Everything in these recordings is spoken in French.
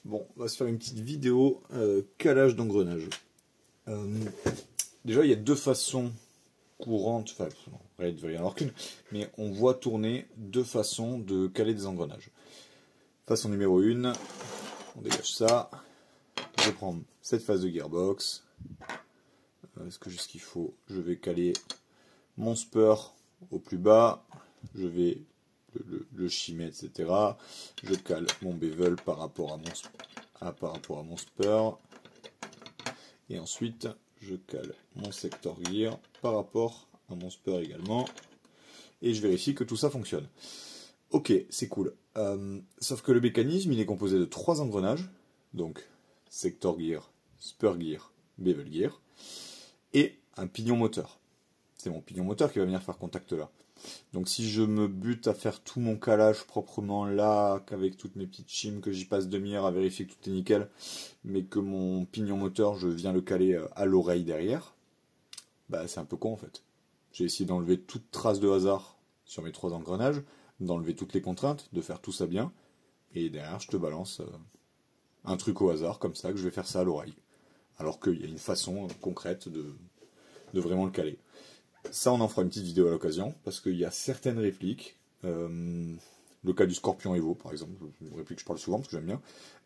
Bon, on va se faire une petite vidéo calage d'engrenage. Déjà, il y a deux façons courantes, enfin, il devrait y en avoir qu'une, mais on voit tourner deux façons de caler des engrenages. Façon numéro 1, on dégage ça. Je vais prendre cette phase de gearbox. Est-ce que j'ai ce qu'il faut? Je vais caler mon spur au plus bas. Je vais le chimer, etc. Je cale mon bevel par rapport à mon spur. Et ensuite, je cale mon sector gear par rapport à mon spur également. Et je vérifie que tout ça fonctionne. Ok, c'est cool. Sauf que le mécanisme, il est composé de 3 engrenages. Donc, sector gear, spur gear, bevel gear. Et un pignon moteur. C'est mon pignon moteur qui va venir faire contact là. Donc si je me bute à faire tout mon calage proprement là, qu'avec toutes mes petites chimes, que j'y passe demi-heure à vérifier que tout est nickel, mais que mon pignon moteur, je viens le caler à l'oreille derrière, bah c'est un peu con en fait. J'ai essayé d'enlever toute trace de hasard sur mes 3 engrenages, d'enlever toutes les contraintes, de faire tout ça bien, et derrière je te balance un truc au hasard comme ça, que je vais faire ça à l'oreille. Alors qu'il y a une façon concrète de vraiment le caler. Ça, on en fera une petite vidéo à l'occasion, parce qu'il y a certaines répliques, le cas du Scorpion Evo par exemple, une réplique que je parle souvent parce que j'aime bien,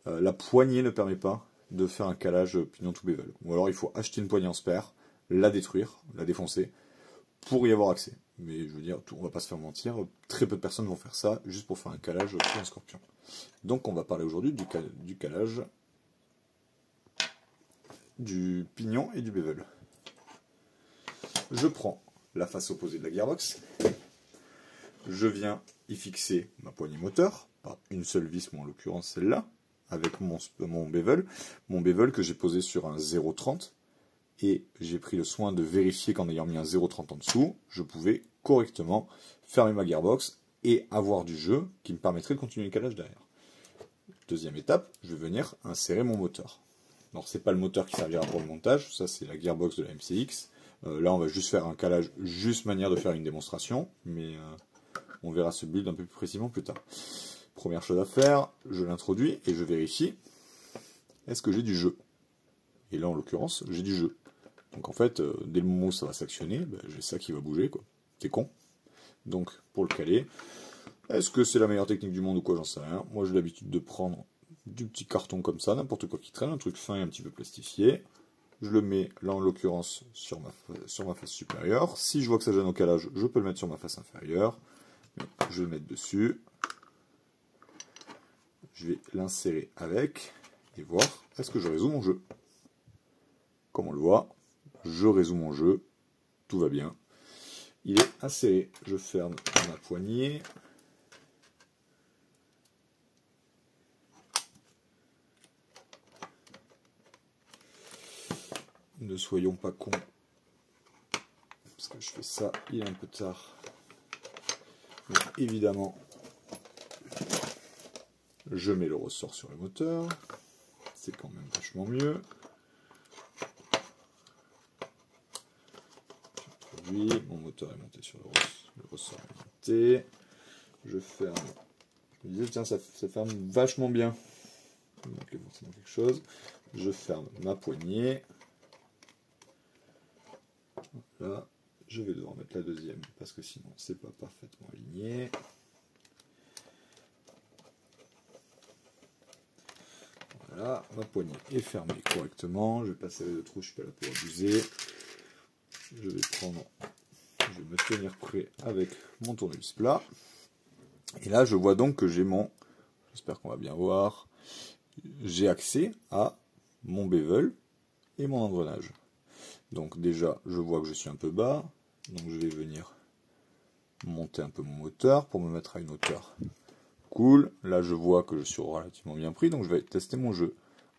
la poignée ne permet pas de faire un calage pignon to bevel. Ou alors il faut acheter une poignée en spare, la détruire, la défoncer, pour y avoir accès. Mais je veux dire, on va pas se faire mentir, très peu de personnes vont faire ça juste pour faire un calage sur un Scorpion. Donc on va parler aujourd'hui du calage du pignon et du bevel. Je prends la face opposée de la gearbox, je viens y fixer ma poignée moteur, par une seule vis, mais en l'occurrence celle-là, avec mon bevel que j'ai posé sur un 0,30, et j'ai pris le soin de vérifier qu'en ayant mis un 0,30 en dessous, je pouvais correctement fermer ma gearbox et avoir du jeu qui me permettrait de continuer le calage derrière. Deuxième étape, je vais venir insérer mon moteur. Alors c'est pas le moteur qui servira pour le montage, ça c'est la gearbox de la MCX. Là on va juste faire un calage, juste manière de faire une démonstration, mais on verra ce build un peu plus précisément plus tard. Première chose à faire, je l'introduis et je vérifie, est-ce que j'ai du jeu? Et là en l'occurrence, j'ai du jeu. Donc en fait, dès le moment où ça va s'actionner, ben, j'ai ça qui va bouger, quoi. C'est con. Donc pour le caler, est-ce que c'est la meilleure technique du monde ou quoi, j'en sais rien. Moi j'ai l'habitude de prendre du petit carton comme ça, n'importe quoi qui traîne, un truc fin et un petit peu plastifié. Je le mets, là en l'occurrence, sur ma face supérieure. Si je vois que ça gêne au calage, je peux le mettre sur ma face inférieure. Mais je vais le mettre dessus. Je vais l'insérer avec et voir est-ce que je résous mon jeu. Comme on le voit, je résous mon jeu. Tout va bien. Il est inséré. Je ferme ma poignée. Ne soyons pas cons. Parce que je fais ça, il est un peu tard. Mais évidemment, je mets le ressort sur le moteur. C'est quand même vachement mieux. J'introduis, mon moteur est monté sur le ressort est monté. Je ferme. Je me disais, tiens, ça ferme vachement bien. Il manquait forcément quelque chose. Je ferme ma poignée. Là, je vais devoir mettre la deuxième parce que sinon c'est pas parfaitement aligné. Voilà, ma poignée est fermée correctement. Je vais passer avec le trou, je suis pas là pour abuser. Je vais me tenir prêt avec mon tournevis plat. Et là, je vois donc que j'ai j'espère qu'on va bien voir, j'ai accès à mon bevel et mon engrenage. Donc déjà, je vois que je suis un peu bas, donc je vais venir monter un peu mon moteur pour me mettre à une hauteur cool. Là, je vois que je suis relativement bien pris, donc je vais tester mon jeu.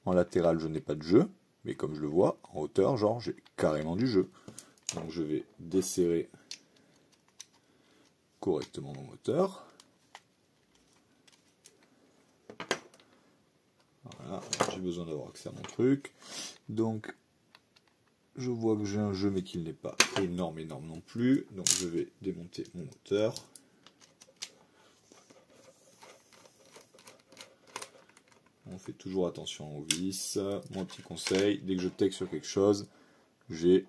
En latéral, je n'ai pas de jeu, mais comme je le vois, en hauteur, genre, j'ai carrément du jeu. Donc je vais desserrer correctement mon moteur. Voilà, j'ai besoin d'avoir accès à mon truc. Donc, je vois que j'ai un jeu mais qu'il n'est pas énorme non plus, donc je vais démonter mon moteur. On fait toujours attention aux vis. Mon petit conseil, dès que je take sur quelque chose, j'ai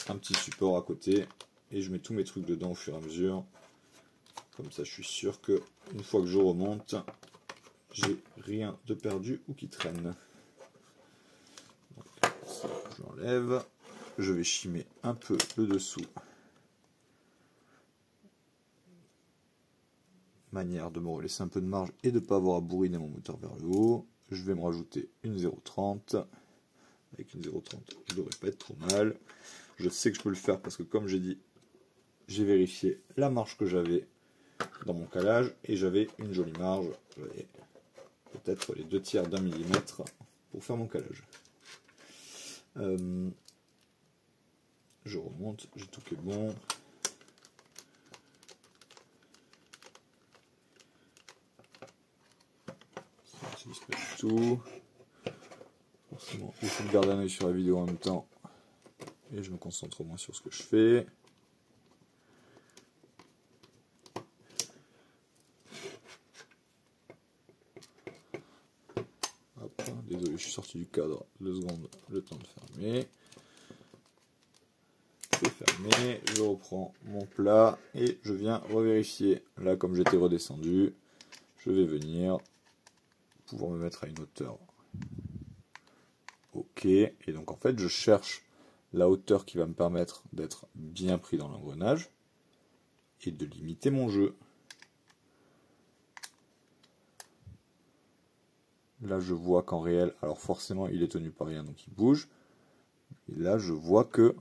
un petit support à côté et je mets tous mes trucs dedans au fur et à mesure. Comme ça je suis sûr que une fois que je remonte, j'ai rien de perdu ou qui traîne. Donc, ça, je l'enlève. Je vais chimer un peu le dessous. Manière de me laisser un peu de marge et de ne pas avoir à bourriner mon moteur vers le haut. Je vais me rajouter une 0,30. Avec une 0,30, je ne devrais pas être trop mal. Je sais que je peux le faire parce que comme j'ai dit, j'ai vérifié la marge que j'avais dans mon calage et j'avais une jolie marge. J'avais peut-être les 2/3 d'un millimètre pour faire mon calage. Je remonte, j'ai tout qui est bon. C'est discret du tout. Forcément, j'essaie de garder un œil sur la vidéo en même temps et je me concentre moins sur ce que je fais. Hop, désolé, je suis sorti du cadre. 2 secondes, le temps de fermer. C'est fermé, je reprends mon plat et je viens revérifier. Là, comme j'étais redescendu, je vais venir pouvoir me mettre à une hauteur. Ok, et donc en fait, je cherche la hauteur qui va me permettre d'être bien pris dans l'engrenage et de limiter mon jeu. Là, je vois qu'en réel, alors forcément, il est tenu par rien, donc il bouge. Et là, je vois que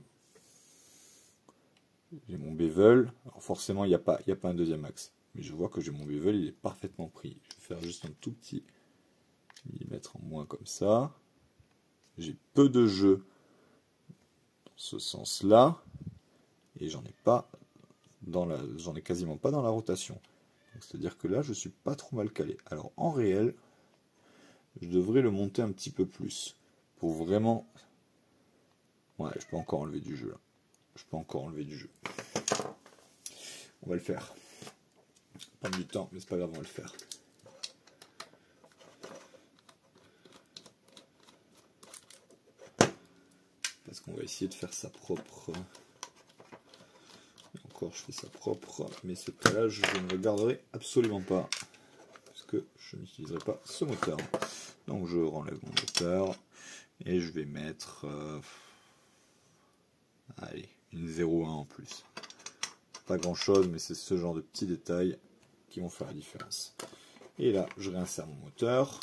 j'ai mon bevel. Alors forcément, il n'y a pas un deuxième axe. Mais je vois que j'ai mon bevel, il est parfaitement pris. Je vais faire juste un tout petit millimètre en moins comme ça. J'ai peu de jeu dans ce sens-là. Et j'en ai quasiment pas dans la rotation. C'est-à-dire que là, je suis pas trop mal calé. Alors en réel, je devrais le monter un petit peu plus. Pour vraiment... Ouais, je peux encore enlever du jeu là. Je peux encore enlever du jeu. On va le faire. Pas du temps, mais c'est pas grave, on va le faire. Parce qu'on va essayer de faire ça propre. Et encore, je fais ça propre, mais ce calage, je ne le garderai absolument pas. Parce que je n'utiliserai pas ce moteur. Donc je renlève mon moteur. Et je vais mettre... allez, une 0,1 en plus. Pas grand chose, mais c'est ce genre de petits détails qui vont faire la différence. Et là, je réinsère mon moteur.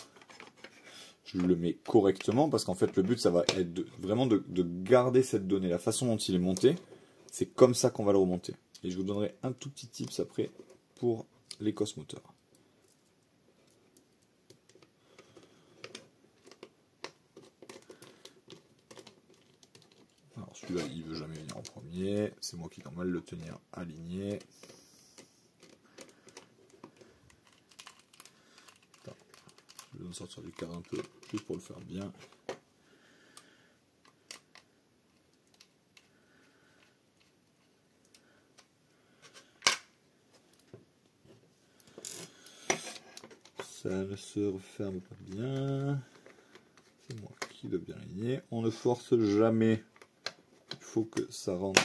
Je le mets correctement parce qu'en fait, le but, ça va être vraiment de garder cette donnée. La façon dont il est monté, c'est comme ça qu'on va le remonter. Et je vous donnerai un tout petit tips après pour les cos moteurs. Alors celui-là, il veut jamais venir en premier. C'est moi qui dois mal le tenir aligné. Attends, je vais me sortir du cadre un peu, juste pour le faire bien. Ça ne se referme pas bien. C'est moi qui dois bien aligner. On ne force jamais. Il faut que ça rentre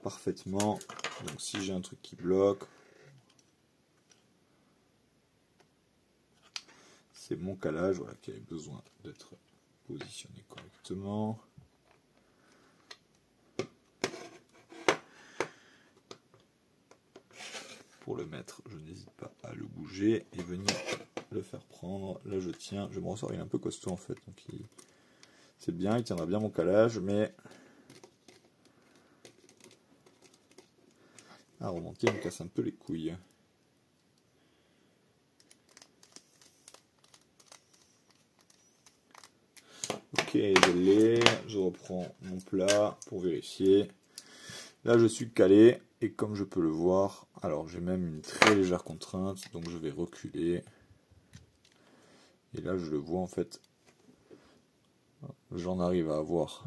parfaitement. Donc si j'ai un truc qui bloque, c'est mon calage, voilà, qui a besoin d'être positionné correctement. Pour le mettre, je n'hésite pas à le bouger et venir le faire prendre. Là je tiens, je me ressors, il est un peu costaud en fait, donc c'est bien, il tiendra bien mon calage, mais à remonter, il me casse un peu les couilles. Ok, je l'ai, je reprends mon plat pour vérifier. Là je suis calé, et comme je peux le voir, alors j'ai même une très légère contrainte, donc je vais reculer. Et là je le vois en fait, j'en arrive à avoir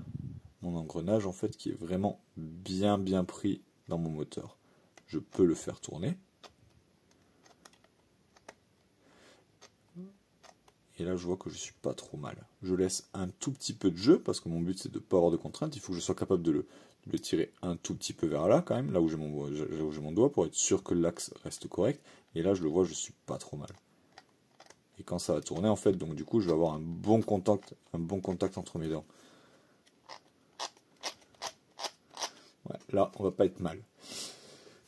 mon engrenage en fait qui est vraiment bien pris dans mon moteur. Je peux le faire tourner. Et là je vois que je suis pas trop mal. Je laisse un tout petit peu de jeu parce que mon but c'est de ne pas avoir de contrainte. Il faut que je sois capable de le tirer un tout petit peu vers là quand même, là où j'ai mon doigt pour être sûr que l'axe reste correct. Et là je le vois, je suis pas trop mal. Et quand ça va tourner en fait, donc du coup je vais avoir un bon contact entre mes dents. Ouais, là on va pas être mal.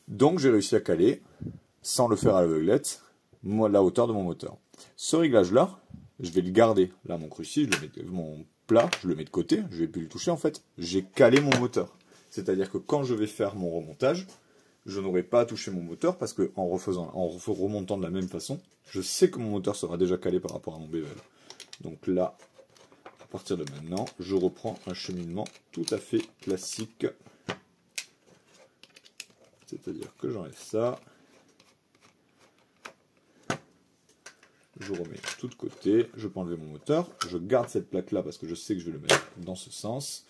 Donc j'ai réussi à caler, sans le faire à l'aveuglette, la hauteur de mon moteur. Ce réglage là, je vais le garder. Là mon crucifix, mon plat, je le mets de côté, je vais plus le toucher en fait. J'ai calé mon moteur. C'est-à-dire que quand je vais faire mon remontage, je n'aurai pas à toucher mon moteur parce que en remontant de la même façon, je sais que mon moteur sera déjà calé par rapport à mon bével. Donc là, à partir de maintenant, je reprends un cheminement tout à fait classique. C'est-à-dire que j'enlève ça. Je remets tout de côté, je peux enlever mon moteur, je garde cette plaque là parce que je sais que je vais le mettre dans ce sens.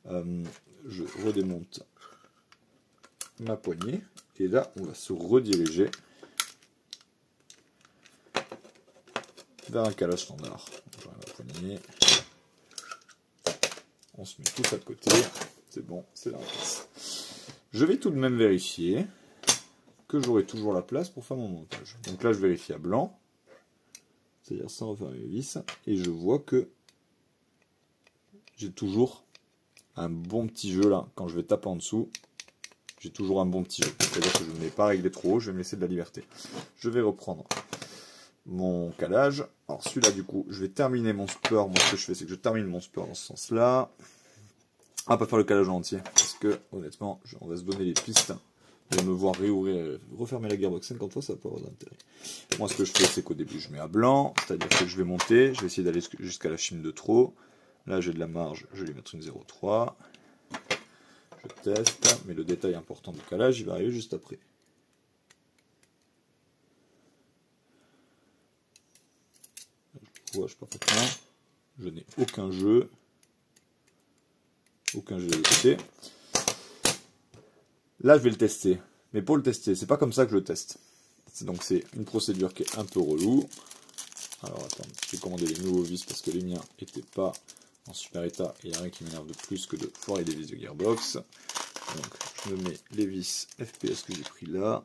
Je redémonte ma poignée et là on va se rediriger vers un calage standard. J'enlève la poignée, on se met tout ça de côté, c'est bon, c'est la place. Je vais tout de même vérifier que j'aurai toujours la place pour faire mon montage. Donc là je vérifie à blanc. C'est-à-dire sans refermer les vis, et je vois que j'ai toujours un bon petit jeu là, quand je vais taper en dessous, j'ai toujours un bon petit jeu, c'est-à-dire que je ne l'ai pas réglé trop haut, je vais me laisser de la liberté. Je vais reprendre mon calage, alors celui-là du coup, je vais terminer mon spur, moi ce que je fais c'est que je termine mon spur dans ce sens-là, on va pas faire le calage en entier, parce que honnêtement, on va se donner les pistes, de me voir refermer la gearbox 50 fois, ça va pas avoir d'intérêt. Moi, ce que je fais, c'est qu'au début, je mets à blanc, c'est-à-dire que je vais monter, je vais essayer d'aller jusqu'à la chine de trop. Là, j'ai de la marge, je vais lui mettre une 0,3. Je teste, mais le détail important du calage, il va arriver juste après. Je vois parfaitement. Je n'ai aucun jeu. Aucun jeu de côté. Là, je vais le tester. Mais pour le tester, c'est pas comme ça que je le teste. Donc c'est une procédure qui est un peu relou. Alors attends, je vais commander les nouveaux vis parce que les miens n'étaient pas en super état et il n'y a rien qui m'énerve de plus que de foirer des vis de gearbox. Donc je me mets les vis FPS que j'ai pris là.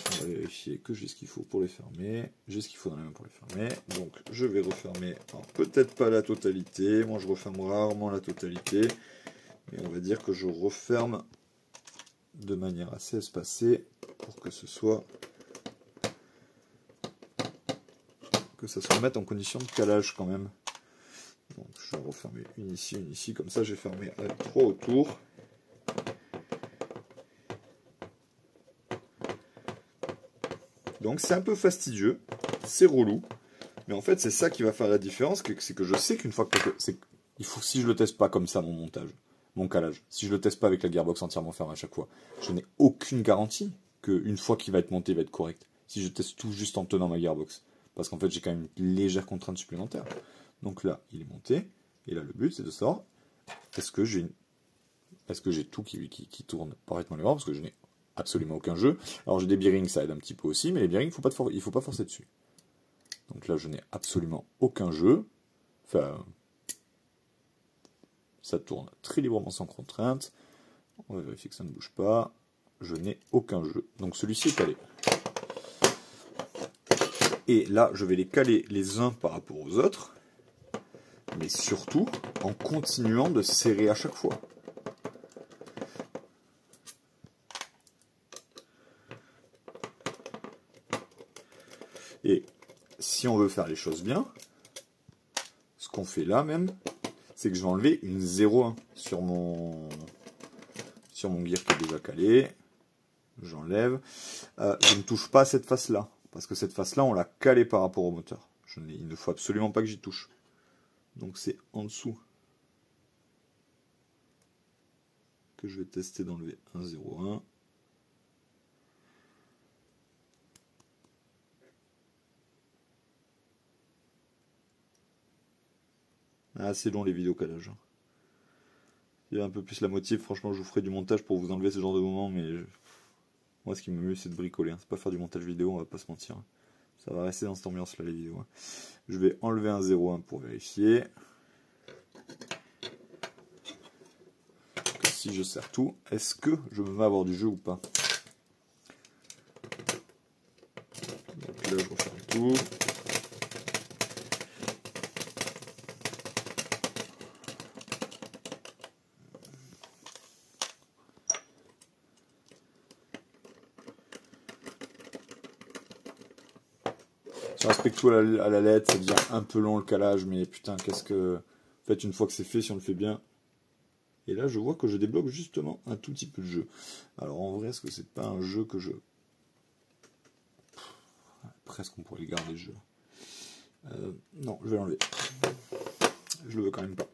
On va vérifier que j'ai ce qu'il faut pour les fermer. J'ai ce qu'il faut dans la main pour les fermer. Donc je vais refermer, peut-être pas la totalité, moi je referme rarement la totalité. Mais on va dire que je referme de manière assez espacée pour que ce soit... que ça se remette en condition de calage quand même. Donc je vais refermer une ici, comme ça j'ai fermé 3 autour. Donc c'est un peu fastidieux, c'est relou, mais en fait c'est ça qui va faire la différence, c'est que je sais qu'une fois que il faut, si je le teste pas comme ça mon montage, mon calage, si je le teste pas avec la gearbox entièrement fermée à chaque fois, je n'ai aucune garantie qu'une fois qu'il va être monté il va être correct. Si je teste tout juste en tenant ma gearbox. Parce qu'en fait, j'ai quand même une légère contrainte supplémentaire. Donc là, il est monté. Et là, le but, c'est de savoir, est-ce que j'ai tout qui tourne parfaitement les bords, parce que je n'ai absolument aucun jeu. Alors, j'ai des bearings, ça aide un petit peu aussi, mais les bearings, il ne faut pas forcer dessus. Donc là, je n'ai absolument aucun jeu. Enfin, ça tourne très librement sans contrainte. On va vérifier que ça ne bouge pas. Je n'ai aucun jeu. Donc celui-ci est calé. Et là, je vais les caler les uns par rapport aux autres, mais surtout en continuant de serrer à chaque fois. Et si on veut faire les choses bien, ce qu'on fait là même, c'est que je vais enlever une 0,1 sur mon gear qui est déjà calé. J'enlève. Je ne touche pas à cette face-là. Parce que cette face-là, on l'a calée par rapport au moteur. Il ne faut absolument pas que j'y touche. Donc c'est en dessous que je vais tester d'enlever un 0,1. Ah, c'est long les vidéos calage. Il y a un peu plus la motive, franchement je vous ferai du montage pour vous enlever ce genre de moments, mais moi ce qui m'amuse c'est de bricoler, hein. C'est pas faire du montage vidéo, on va pas se mentir. Ça va rester dans cette ambiance là les vidéos. Hein. Je vais enlever un 0,1 pour vérifier. Que si je serre tout, est-ce que je me mets à avoir du jeu ou pas? Donc là je referme tout. Je respecte tout à la lettre, ça devient un peu long le calage, mais putain, qu'est-ce que... En fait, une fois que c'est fait, si on le fait bien... Et là, je vois que je débloque justement un tout petit peu de jeu. Alors, en vrai, est-ce que c'est pas un jeu que je... Presque on pourrait le garder, le jeu. Non, je vais l'enlever. Je le veux quand même pas.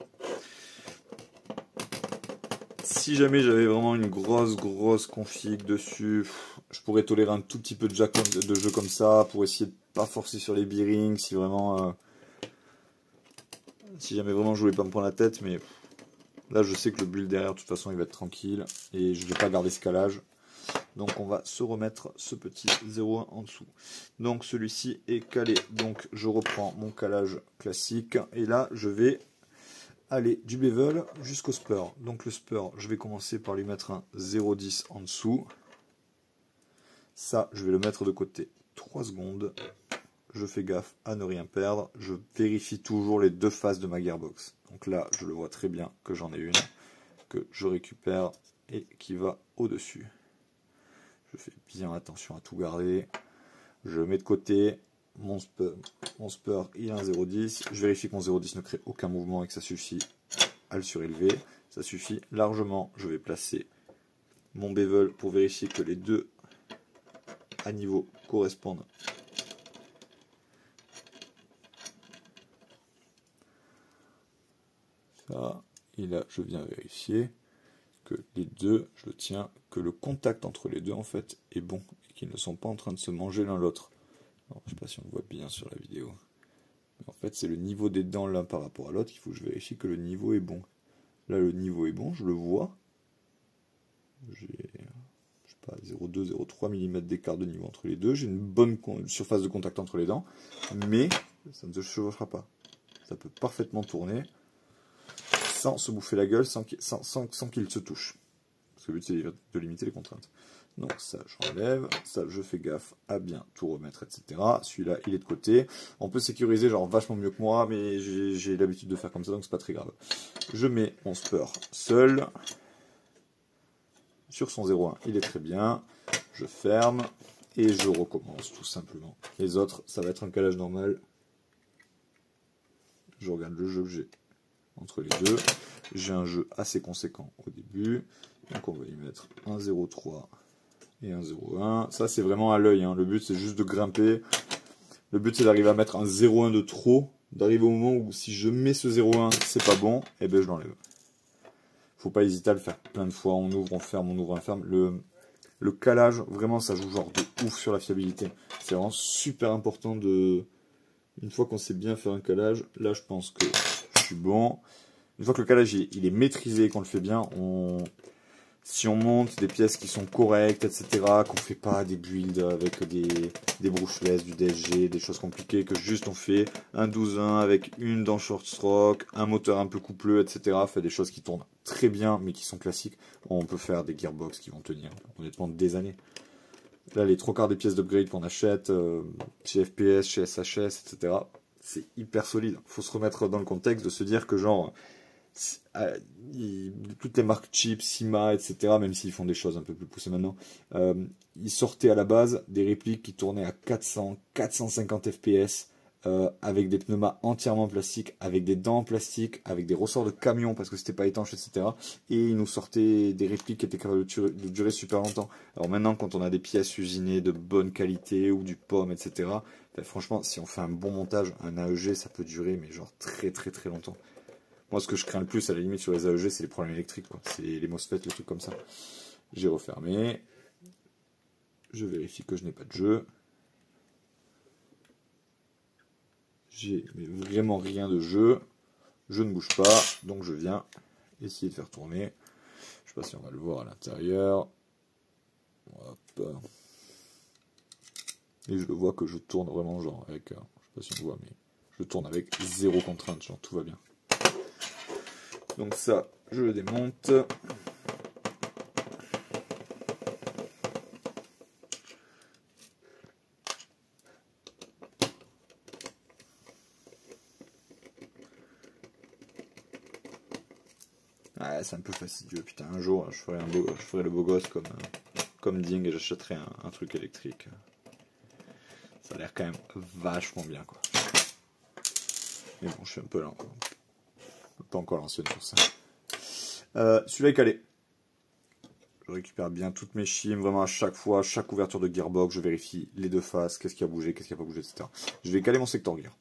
Si jamais j'avais vraiment une grosse config dessus, je pourrais tolérer un tout petit peu de jeu comme ça, pour essayer de pas forcer sur les bearings, si vraiment... si jamais vraiment je voulais pas me prendre la tête, mais... Là je sais que le build derrière, de toute façon il va être tranquille, et je vais pas garder ce calage. Donc on va se remettre ce petit 0,1 en dessous. Donc celui-ci est calé, donc je reprends mon calage classique, et là je vais... aller du bevel jusqu'au spur. Donc le spur, je vais commencer par lui mettre un 0,10 en dessous. Ça, je vais le mettre de côté 3 secondes. Je fais gaffe à ne rien perdre. Je vérifie toujours les deux faces de ma gearbox. Donc là, je le vois très bien que j'en ai une, que je récupère et qui va au-dessus. Je fais bien attention à tout garder. Je mets de côté. Mon spur, il a un 0,10. Je vérifie que mon 0,10 ne crée aucun mouvement et que ça suffit à le surélever. Ça suffit largement. Je vais placer mon bevel pour vérifier que les deux à niveau correspondent. Ça, et là, je viens vérifier que les deux, je le tiens, que le contact entre les deux en fait est bon et qu'ils ne sont pas en train de se manger l'un l'autre. Je ne sais pas si on voit bien sur la vidéo. Mais en fait, c'est le niveau des dents l'un par rapport à l'autre. Il faut que je vérifie que le niveau est bon. Là, le niveau est bon, je le vois. J'ai, je sais pas, 0,2, 0,3 mm d'écart de niveau entre les deux. J'ai une bonne surface de contact entre les dents. Mais ça ne se chevauchera pas. Ça peut parfaitement tourner sans se bouffer la gueule, sans qu'il se touche. Parce que le but, c'est de limiter les contraintes. Donc ça, j'enlève. Ça, je fais gaffe à bien tout remettre, etc. Celui-là, il est de côté. On peut sécuriser genre vachement mieux que moi, mais j'ai l'habitude de faire comme ça, donc c'est pas très grave. Je mets mon spur seul. Sur son 0,1, il est très bien. Je ferme. Et je recommence, tout simplement. Les autres, ça va être un calage normal. Je regarde le jeu que j'ai entre les deux. J'ai un jeu assez conséquent au début. Donc on va y mettre un 0,3 et un 0,1. Ça c'est vraiment à l'œil, hein. Le but c'est juste de grimper. Le but c'est d'arriver à mettre un 0,1 de trop. D'arriver au moment où si je mets ce 0,1 c'est pas bon, et ben je l'enlève. Faut pas hésiter à le faire plein de fois. On ouvre, on ferme, on ouvre, on ferme. Le calage, vraiment ça joue genre de ouf sur la fiabilité. C'est vraiment super important de... Une fois qu'on sait bien faire un calage, là je pense que je suis bon. Une fois que le calage il est maîtrisé, qu'on le fait bien, si on monte des pièces qui sont correctes, etc., qu'on ne fait pas des builds avec des brushless, du DSG, des choses compliquées, que juste on fait un 12-1 avec une dent short stroke, un moteur un peu coupleux, etc., fait des choses qui tournent très bien, mais qui sont classiques, on peut faire des gearbox qui vont tenir honnêtement des années. Là, les 3/4 des pièces d'upgrade qu'on achète, chez FPS, chez SHS, etc., c'est hyper solide. Faut se remettre dans le contexte de se dire que genre... toutes les marques cheap, Sima, etc., même s'ils font des choses un peu plus poussées maintenant, ils sortaient à la base des répliques qui tournaient à 400, 450 FPS, avec des pneumats entièrement plastiques, avec des dents en plastique, avec des ressorts de camion parce que c'était pas étanche, etc. Et ils nous sortaient des répliques qui étaient capables de durer super longtemps. Alors maintenant, quand on a des pièces usinées de bonne qualité ou du pomme, etc., ben, franchement, si on fait un bon montage, un AEG, ça peut durer, mais genre très très très longtemps. Moi, ce que je crains le plus, à la limite, sur les AEG, c'est les problèmes électriques, quoi. C'est les MOSFET, les trucs comme ça. J'ai refermé. Je vérifie que je n'ai pas de jeu. J'ai vraiment rien de jeu. Je ne bouge pas, donc je viens essayer de faire tourner. Je sais pas si on va le voir à l'intérieur. Hop. Et je le vois que je tourne vraiment genre avec, je sais pas si on voit, mais je tourne avec zéro contrainte, genre tout va bien. Donc ça, je le démonte. Ah, c'est un peu fastidieux, putain, un jour je ferai le beau gosse comme Ding et j'achèterai un truc électrique. Ça a l'air quand même vachement bien, quoi. Mais bon, je suis un peu lent, quoi. Pas encore l'ancienne pour ça. Celui-là est calé. Je récupère bien toutes mes shims, vraiment à chaque fois, chaque ouverture de gearbox, je vérifie les deux faces, qu'est-ce qui a bougé, qu'est-ce qui n'a pas bougé, etc. Je vais caler mon secteur gear.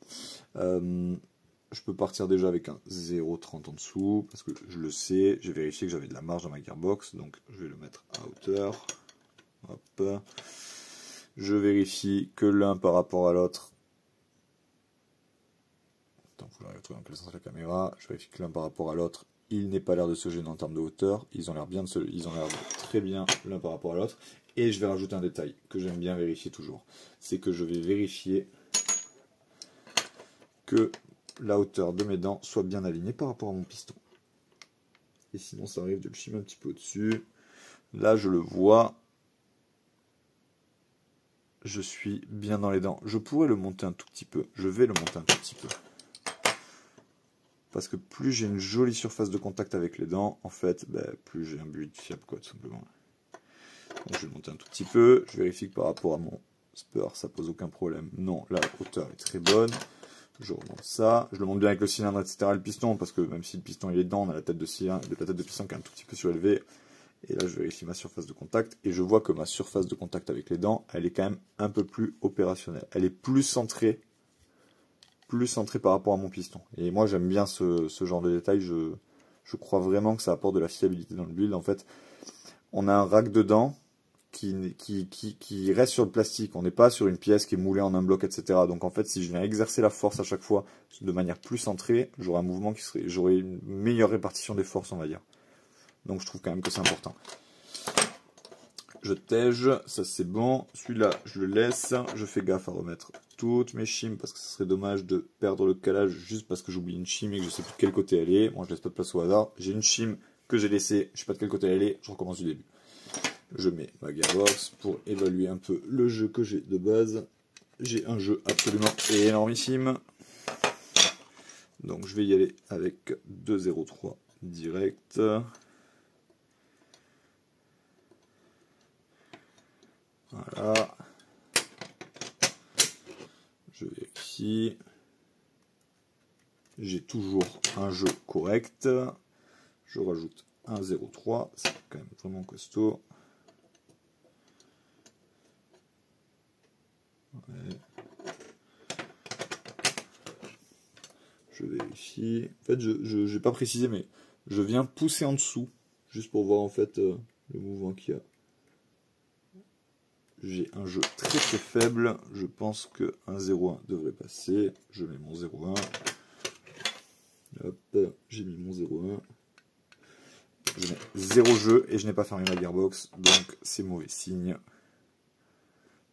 Je peux partir déjà avec un 0,30 en dessous, parce que je le sais, j'ai vérifié que j'avais de la marge dans ma gearbox, donc je vais le mettre à hauteur. Hop. Je vérifie que l'un par rapport à l'autre. Attends, faut que je retrouve dans quel sens la caméra. Je vérifie que l'un par rapport à l'autre, il n'est pas l'air de se gêner en termes de hauteur. Ils ont l'air très bien l'un par rapport à l'autre. Et je vais rajouter un détail que j'aime bien vérifier toujours. C'est que je vais vérifier que la hauteur de mes dents soit bien alignée par rapport à mon piston. Et sinon ça arrive de le chimer un petit peu au-dessus. Là je le vois. Je suis bien dans les dents. Je pourrais le monter un tout petit peu. Je vais le monter un tout petit peu. Parce que plus j'ai une jolie surface de contact avec les dents, en fait, plus j'ai un build fiable, quoi, tout simplement. Donc je vais le monter un tout petit peu. Je vérifie que par rapport à mon spur, ça pose aucun problème. Non, la hauteur est très bonne. Je remonte ça, je le monte bien avec le cylindre, etc. Le piston, parce que même si le piston il est dedans, on a la tête de cylindre, la tête de piston qui est un tout petit peu surélevée. Et là, je vérifie ma surface de contact, et je vois que ma surface de contact avec les dents, elle est quand même un peu plus opérationnelle. Elle est plus centrée par rapport à mon piston. Et moi, j'aime bien ce genre de détail. Je crois vraiment que ça apporte de la fiabilité dans le build. En fait, on a un rack de dents qui reste sur le plastique. On n'est pas sur une pièce qui est moulée en un bloc, etc. Donc en fait, si je viens exercer la force à chaque fois de manière plus centrée, j'aurai un mouvement j'aurai une meilleure répartition des forces, on va dire. Donc je trouve quand même que c'est important. Je tège, ça c'est bon. Celui-là, je le laisse. Je fais gaffe à remettre toutes mes shims parce que ce serait dommage de perdre le calage juste parce que j'oublie une shim et que je sais plus de quel côté elle est. Moi, je laisse pas de place au hasard. J'ai une shim que j'ai laissée, je sais pas de quel côté elle est. Je recommence du début. Je mets ma gearbox pour évaluer un peu le jeu que j'ai de base. J'ai un jeu absolument énormissime. Donc je vais y aller avec 2,03 direct. Voilà. Je vérifie. J'ai toujours un jeu correct. Je rajoute un 0,3. C'est quand même vraiment costaud. Ouais. Je vérifie. En fait, je n'ai pas précisé, mais je viens pousser en dessous, juste pour voir en fait le mouvement qu'il y a. J'ai un jeu très très faible. Je pense que un 0,1 devrait passer. Je mets mon 0,1. Hop, j'ai mis mon 0,1. Je mets 0 jeu et je n'ai pas fermé ma gearbox, donc c'est mauvais signe.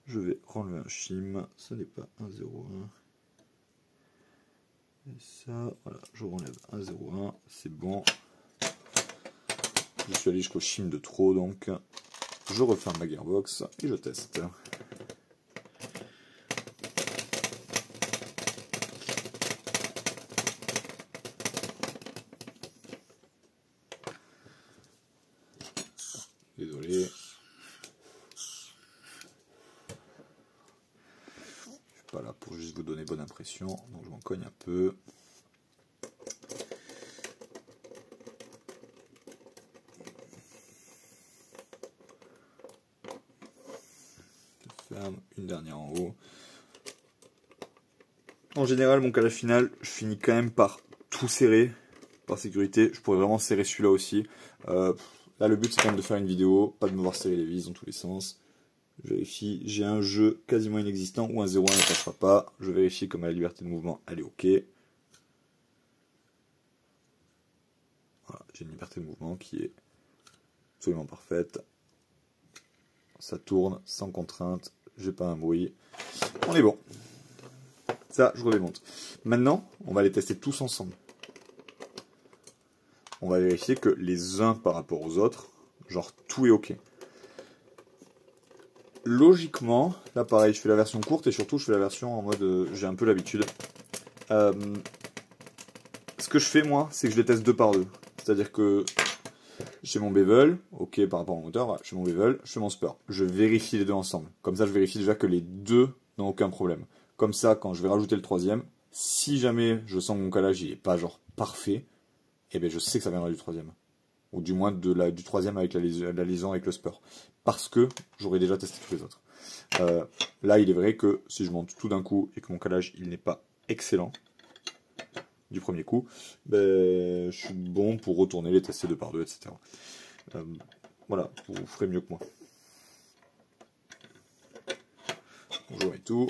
Je vais enlever un shim, ce n'est pas un 0,1. Et ça, voilà, je relève un 0,1, c'est bon. Je suis allé jusqu'au shim de trop, donc je referme ma gearbox et je teste. Désolé. Je suis pas là pour juste vous donner bonne impression, donc je m'en cogne un peu. Je ferme une dernière en haut. En général, mon calage final, je finis quand même par tout serrer, par sécurité. Je pourrais vraiment serrer celui-là aussi. Là, le but, c'est quand même de faire une vidéo, pas de me voir serrer les vis dans tous les sens. Je vérifie, j'ai un jeu quasiment inexistant, ou un 0,1 ne passera pas. Je vérifie que ma liberté de mouvement, elle est OK. Voilà, j'ai une liberté de mouvement qui est absolument parfaite. Ça tourne sans contrainte, j'ai pas un bruit. On est bon. Ça, je redémonte. Maintenant, on va les tester tous ensemble. On va vérifier que les uns par rapport aux autres, genre tout est ok. Logiquement, là pareil, je fais la version courte et surtout je fais la version en mode j'ai un peu l'habitude. Ce que je fais moi, c'est que je les teste 2 par 2. C'est-à-dire que j'ai mon bevel, ok par rapport au moteur, voilà, j'ai mon bevel, je fais mon spur. Je vérifie les deux ensemble. Comme ça, je vérifie déjà que les deux n'ont aucun problème. Comme ça, quand je vais rajouter le troisième, si jamais je sens que mon calage il est pas genre parfait, eh bien je sais que ça viendra du troisième. Ou du moins du troisième avec la liaison avec le spur. Parce que j'aurais déjà testé tous les autres. Là, il est vrai que si je monte tout d'un coup et que mon calage il n'est pas excellent du premier coup, ben, je suis bon pour retourner les tester 2 par 2, etc. Voilà, vous ferez mieux que moi. Bonjour et tout.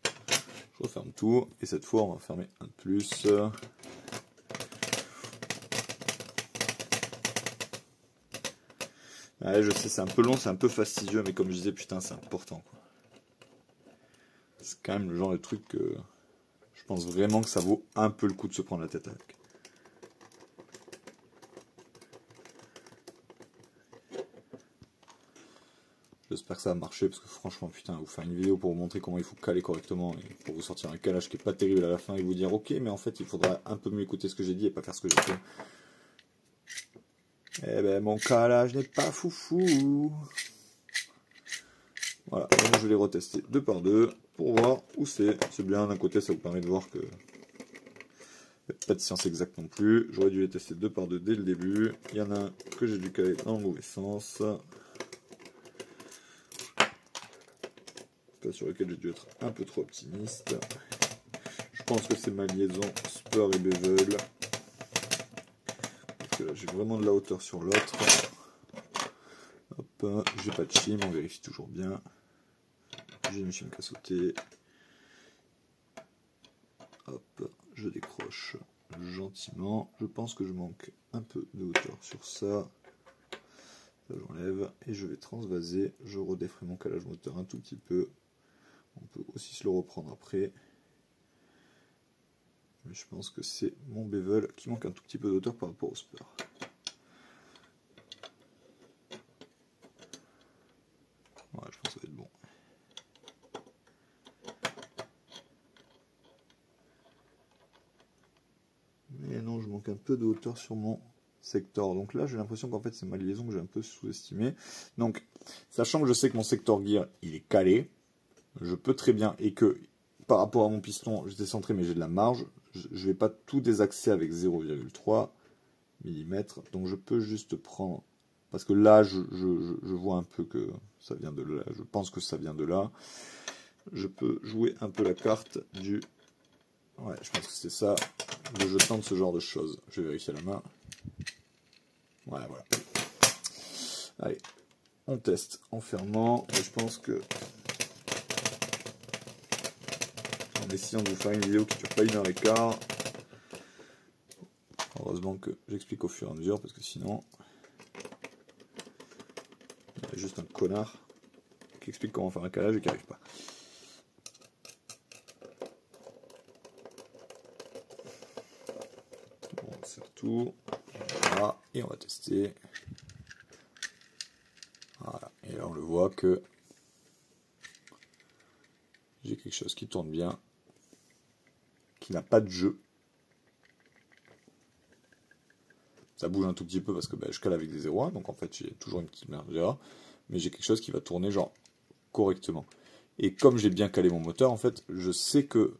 Je referme tout. Et cette fois, on va fermer un de plus. Ouais, je sais, c'est un peu long, c'est un peu fastidieux, mais comme je disais, putain, c'est important, quoi. C'est quand même le genre de truc que je pense vraiment que ça vaut un peu le coup de se prendre la tête avec. J'espère que ça va marcher, parce que franchement, putain, vous faire une vidéo pour vous montrer comment il faut caler correctement, et pour vous sortir un calage qui est pas terrible à la fin, et vous dire, ok, mais en fait, il faudra un peu mieux écouter ce que j'ai dit, et pas faire ce que j'ai fait. Eh ben, mon calage n'est pas foufou. Voilà, donc je vais les retester 2 par 2 pour voir où c'est. C'est bien, d'un côté ça vous permet de voir que pas de science exacte non plus. J'aurais dû les tester 2 par 2 dès le début. Il y en a un que j'ai dû caler dans le mauvais sens. Pas sur lequel j'ai dû être un peu trop optimiste. Je pense que c'est ma liaison spur et bevel. Parce que là j'ai vraiment de la hauteur sur l'autre. Hop, j'ai pas de chim, on vérifie toujours bien. J'ai une chim qui a sauté. Hop, je décroche gentiment. Je pense que je manque un peu de hauteur sur ça. Ça j'enlève et je vais transvaser. Je redéfrais mon calage moteur un tout petit peu. On peut aussi se le reprendre après. Mais je pense que c'est mon bevel qui manque un tout petit peu de hauteur par rapport au spur. Ouais, je pense que ça va être bon. Mais non, je manque un peu de hauteur sur mon sector. Donc là, j'ai l'impression qu'en fait, c'est ma liaison que j'ai un peu sous-estimée. Donc, sachant que je sais que mon sector gear, il est calé, je peux très bien, et que par rapport à mon piston, j'étais centré, mais j'ai de la marge, je ne vais pas tout désaxer avec 0,3 mm. Donc je peux juste prendre, parce que là, je vois un peu que ça vient de là, je pense que ça vient de là. Je peux jouer un peu la carte du... Ouais, je pense que c'est ça. Je tente ce genre de choses. Je vais vérifier la main. Ouais, voilà. Allez, on teste en fermant. Et je pense que... En essayant de vous faire une vidéo qui ne dure pas 1h15. Heureusement que j'explique au fur et à mesure, parce que sinon... Il y a juste un connard qui explique comment faire un calage et qui n'y arrive pas. On serre tout. Voilà, et on va tester. Voilà, et là on le voit que j'ai quelque chose qui tourne bien, qui n'a pas de jeu. Ça bouge un tout petit peu parce que je cale avec des 0,1, donc en fait j'ai toujours une petite merde là, mais j'ai quelque chose qui va tourner genre correctement. Et comme j'ai bien calé mon moteur, en fait, je sais que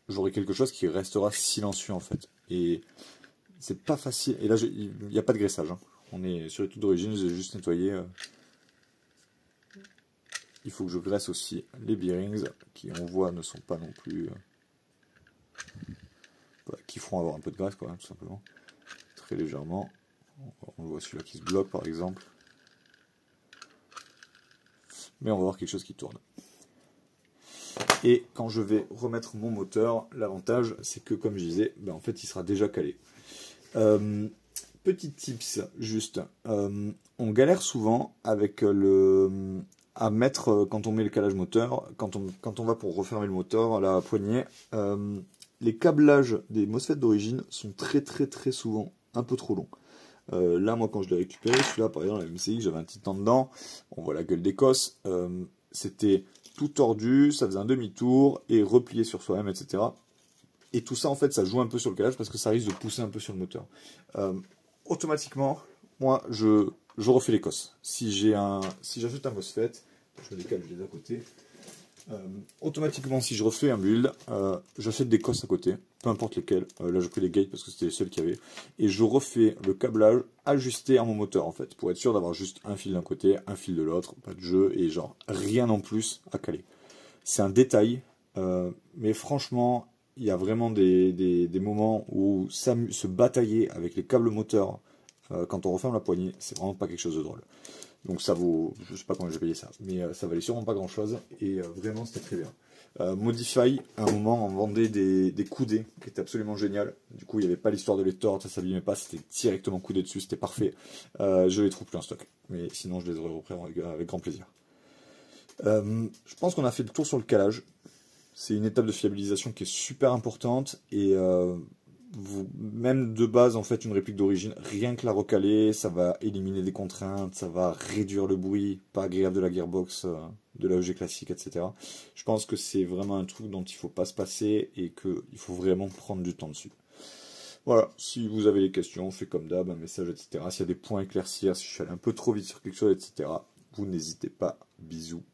j'aurai quelque chose qui restera silencieux en fait. Et c'est pas facile. Et là, il n'y a pas de graissage. Hein. On est sur les trucs d'origine, j'ai juste nettoyé. Il faut que je graisse aussi les bearings, qui on voit ne sont pas non plus... qui feront avoir un peu de graisse, quoi, tout simplement. Très légèrement. On voit celui-là qui se bloque, par exemple. Mais on va voir quelque chose qui tourne. Et quand je vais remettre mon moteur, l'avantage c'est que comme je disais, ben, en fait il sera déjà calé. Petit tips juste, on galère souvent avec à mettre, quand on met le calage moteur, quand on va pour refermer le moteur, la poignée, les câblages des MOSFET d'origine sont très souvent un peu trop longs. Là, moi, quand je l'ai récupéré, celui-là, par exemple, la MCI, j'avais un titan dedans, on voit la gueule d'Écosse, c'était tout tordu, ça faisait un demi-tour, et replié sur soi-même, etc. Et tout ça, en fait, ça joue un peu sur le calage, parce que ça risque de pousser un peu sur le moteur. Automatiquement, moi, je refais l'Écosse. Si j'ajoute un MOSFET, je me décale, je les ai à côté. Automatiquement, si je refais un build, j'achète des cosses à côté, peu importe lesquelles. Là, j'ai pris les gates parce que c'était les seuls qu'il y avait. Et je refais le câblage ajusté à mon moteur, en fait, pour être sûr d'avoir juste un fil d'un côté, un fil de l'autre, pas de jeu, et genre rien en plus à caler. C'est un détail, mais franchement, il y a vraiment des moments où se batailler avec les câbles moteurs quand on referme la poignée, c'est vraiment pas quelque chose de drôle. Donc ça vaut, je sais pas combien j'ai payé ça, mais ça valait sûrement pas grand chose, et vraiment c'était très bien. Modify, à un moment, on vendait des coudées, qui étaient absolument géniales. Du coup, il n'y avait pas l'histoire de les tordre, ça s'abîmait pas, c'était directement coudé dessus, c'était parfait. Je les trouve plus en stock, mais sinon je les aurais repris avec grand plaisir. Je pense qu'on a fait le tour sur le calage. C'est une étape de fiabilisation qui est super importante, et même de base, en fait, une réplique d'origine, rien que la recaler, ça va éliminer des contraintes, ça va réduire le bruit, pas agréable de la gearbox, de la EG classique, etc. Je pense que c'est vraiment un truc dont il ne faut pas se passer et qu'il faut vraiment prendre du temps dessus. Voilà, si vous avez des questions, faites comme d'hab, un message, etc. S'il y a des points à éclaircir, si je suis allé un peu trop vite sur quelque chose, etc., vous n'hésitez pas. Bisous.